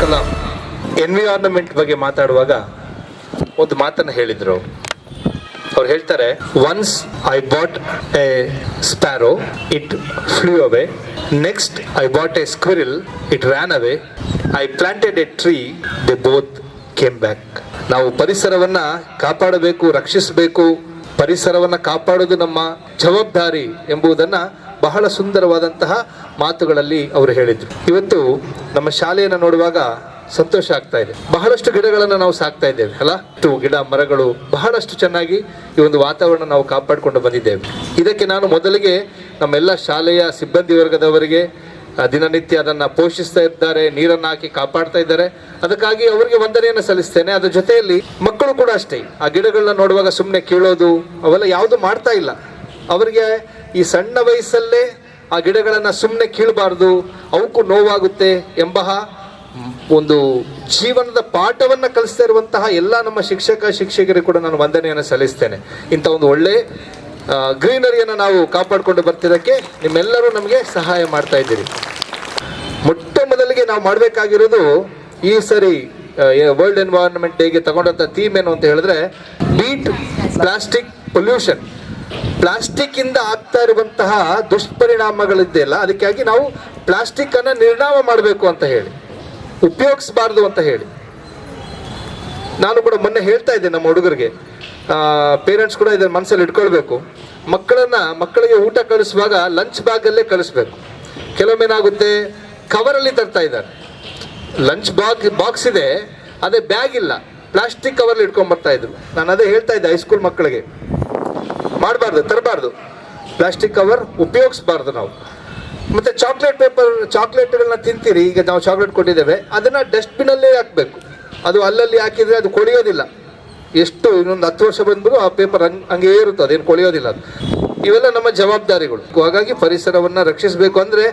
Kalam environment ಬಗ್ಗೆ ಮಾತಾಡುವಾಗ ಒಂದು ಮಾತನ್ನು ಹೇಳಿದ್ರು. ಅವ್ರು ಹೇಳ್ತಾರೆ, once I bought a sparrow, it flew away. Next I bought a squirrel, it ran away. I planted a tree, they both came back. ನಾವು ಪರಿಸರವನ್ನ ಕಾಪಾಡಬೇಕು, ರಕ್ಷಿಸಬೇಕು. ಪರಿಸರವನ್ನ ಕಾಪಾಡೋದು ನಮ್ಮ ಜವಾಬ್ದಾರಿ ಎಂಬುದನ್ನ ಬಹಳ ಸುಂದರವಾದಂತಹ ಮಾತುಗಳಲ್ಲಿ ಅವರು ಹೇಳಿದ್ರು. ಇವತ್ತು ನಮ್ಮ ಶಾಲೆಯನ್ನು ನೋಡುವಾಗ ಸಂತೋಷ ಆಗ್ತಾ ಇದೆ. ಬಹಳಷ್ಟು ಗಿಡಗಳನ್ನು ನಾವು ಸಾಕ್ತಾ ಇದ್ದೇವೆ ಅಲ್ಲ. ಗಿಡ ಮರಗಳು ಬಹಳಷ್ಟು ಚೆನ್ನಾಗಿ ಈ ಒಂದು ವಾತಾವರಣ ನಾವು ಕಾಪಾಡಿಕೊಂಡು ಬಂದಿದ್ದೇವೆ. ಇದಕ್ಕೆ ನಾನು ಮೊದಲಿಗೆ ನಮ್ಮೆಲ್ಲ ಶಾಲೆಯ ಸಿಬ್ಬಂದಿ ವರ್ಗದವರಿಗೆ ದಿನನಿತ್ಯ ಅದನ್ನು ಪೋಷಿಸ್ತಾ ಇದ್ದಾರೆ, ನೀರನ್ನು ಹಾಕಿ ಕಾಪಾಡ್ತಾ ಇದ್ದಾರೆ. ಅದಕ್ಕಾಗಿ ಅವರಿಗೆ ವಂದನೆಯನ್ನು ಸಲ್ಲಿಸ್ತೇನೆ. ಅದ್ರ ಜೊತೆಯಲ್ಲಿ ಮಕ್ಕಳು ಕೂಡ ಅಷ್ಟೇ, ಆ ಗಿಡಗಳನ್ನ ನೋಡುವಾಗ ಸುಮ್ಮನೆ ಕೀಳೋದು ಅವೆಲ್ಲ ಯಾವುದು ಮಾಡ್ತಾ ಇಲ್ಲ. ಅವರಿಗೆ ಈ ಸಣ್ಣ ವಯಸ್ಸಲ್ಲೇ ಆ ಗಿಡಗಳನ್ನು ಸುಮ್ಮನೆ ಕೀಳಬಾರ್ದು, ಅವಕ್ಕೂ ನೋವಾಗುತ್ತೆ ಎಂಬ ಒಂದು ಜೀವನದ ಪಾಠವನ್ನ ಕಲಿಸ್ತಾ ಇರುವಂತಹ ಎಲ್ಲ ನಮ್ಮ ಶಿಕ್ಷಕರಿಗೆ ಕೂಡ ನಾನು ವಂದನೆಯನ್ನು ಸಲ್ಲಿಸ್ತೇನೆ. ಇಂಥ ಒಂದು ಒಳ್ಳೆ ಗ್ರೀನರಿಯನ್ನು ನಾವು ಕಾಪಾಡಿಕೊಂಡು ಬರ್ತಿದ್ದಕ್ಕೆ ನಿಮ್ಮೆಲ್ಲರೂ ನಮಗೆ ಸಹಾಯ ಮಾಡ್ತಾ ಇದ್ದೀರಿ. ಮೊಟ್ಟ ಮೊದಲಿಗೆ ನಾವು ಮಾಡಬೇಕಾಗಿರೋದು, ಈ ಸರಿ ವರ್ಲ್ಡ್ ಎನ್ವೈರನ್ಮೆಂಟ್ ಡೇಗೆ ತಗೊಂಡಂಥ ಥೀಮ್ ಏನು ಅಂತ ಹೇಳಿದ್ರೆ, ಬೀಟ್ ಪ್ಲಾಸ್ಟಿಕ್ ಪೊಲ್ಯೂಷನ್. ಪ್ಲಾಸ್ಟಿಕ್ ಇಂದ ಆಗ್ತಾ ಇರುವಂತಹ ದುಷ್ಪರಿಣಾಮಗಳಿದೆಯಲ್ಲ, ಅದಕ್ಕಾಗಿ ನಾವು ಪ್ಲಾಸ್ಟಿಕ್ ಅನ್ನ ನಿರ್ನಾಮ ಮಾಡಬೇಕು ಅಂತ ಹೇಳಿ, ಉಪಯೋಗಿಸಬಾರ್ದು ಅಂತ ಹೇಳಿ. ನಾನು ಕೂಡ ಮೊನ್ನೆ ಹೇಳ್ತಾ ಇದ್ದೆ ನಮ್ಮ ಹುಡುಗರಿಗೆ, ಪೇರೆಂಟ್ಸ್ ಕೂಡ ಇದನ್ನ ಮನಸ್ಸಲ್ಲಿ ಇಟ್ಕೊಳ್ಬೇಕು. ಮಕ್ಕಳಿಗೆ ಊಟ ಕಳಿಸುವಾಗ ಲಂಚ್ ಬ್ಯಾಗಲ್ಲೇ ಕಳಿಸ್ಬೇಕು. ಕೆಲವೊಮ್ಮೆ ಏನಾಗುತ್ತೆ, ಕವರಲ್ಲಿ ತರ್ತಾ ಇದ್ದಾರೆ. ಲಂಚ್ ಬಾಕ್ಸ್ ಇದೆ, ಅದೇ ಬ್ಯಾಗ್ ಇಲ್ಲ, ಪ್ಲಾಸ್ಟಿಕ್ ಕವರ್ಲಿ ಇಟ್ಕೊಂಡ್ ಬರ್ತಾ ಇದ್ರು. ನಾನು ಅದೇ ಹೇಳ್ತಾ ಇದ್ದೆ ಹೈಸ್ಕೂಲ್ ಮಕ್ಕಳಿಗೆ, ಮಾಡಬಾರ್ದು, ತರಬಾರ್ದು, ಪ್ಲಾಸ್ಟಿಕ್ ಕವರ್ ಉಪಯೋಗಿಸಬಾರ್ದು ನಾವು. ಮತ್ತೆ ಚಾಕ್ಲೇಟ್ಗಳನ್ನ ತಿಂತೀರಿ, ಈಗ ನಾವು ಚಾಕ್ಲೇಟ್ ಕೊಟ್ಟಿದ್ದೇವೆ, ಅದನ್ನ ಡಸ್ಟ್ಬಿನ್ ಅಲ್ಲೇ ಹಾಕ್ಬೇಕು. ಅದು ಅಲ್ಲಲ್ಲಿ ಹಾಕಿದ್ರೆ ಅದು ಕೊಳೆಯೋದಿಲ್ಲ. ಎಷ್ಟು ಇನ್ನೊಂದು 10 ವರ್ಷ ಬಂದರೂ ಆ ಪೇಪರ್ ಹಂಗೇ ಇರುತ್ತೆ, ಅದೇನು ಕೊಳೆಯೋದಿಲ್ಲ. ಅದು ಇವೆಲ್ಲ ನಮ್ಮ ಜವಾಬ್ದಾರಿಗಳು. ಹಾಗಾಗಿ ಪರಿಸರವನ್ನ ರಕ್ಷಿಸಬೇಕು. ಅಂದ್ರೆ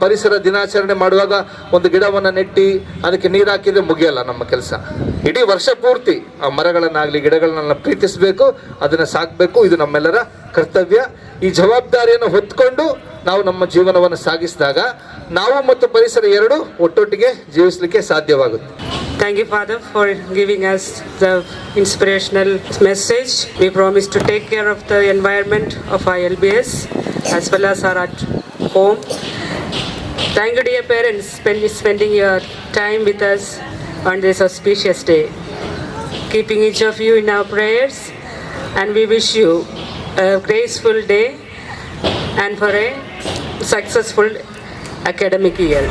ಪರಿಸರ ದಿನಾಚರಣೆ ಮಾಡುವಾಗ ಒಂದು ಗಿಡವನ್ನ ನೆಟ್ಟಿ ಅದಕ್ಕೆ ನೀರು ಹಾಕಿದ್ರೆ ಮುಗಿಯಲ್ಲ ನಮ್ಮ ಕೆಲಸ. ಇಡೀ ವರ್ಷ ಪೂರ್ತಿ ಆ ಮರಗಳನ್ನಾಗ್ಲಿ ಗಿಡಗಳನ್ನ ಪ್ರೀತಿಸಬೇಕು, ಅದನ್ನ ಸಾಕಬೇಕು. ಇದು ನಮ್ಮೆಲ್ಲರ ಕರ್ತವ್ಯ. ಈ ಜವಾಬ್ದಾರಿಯನ್ನು ಹೊತ್ಕೊಂಡು ನಾವು ನಮ್ಮ ಜೀವನವನ್ನು ಸಾಗಿಸಿದಾಗ ನಾವು ಮತ್ತು ಪರಿಸರ ಎರಡು ಒಟ್ಟೊಟ್ಟಿಗೆ ಜೀವಿಸಲಿಕ್ಕೆ ಸಾಧ್ಯವಾಗುತ್ತೆ. Thank you, Father, for giving us the inspirational message. We promise to take care of the environment of our LBS as well as our at home. Thank you, dear parents, spending your time with us on this auspicious day. Keeping each of you in our prayers, and we wish you a graceful day and for a successful academic year.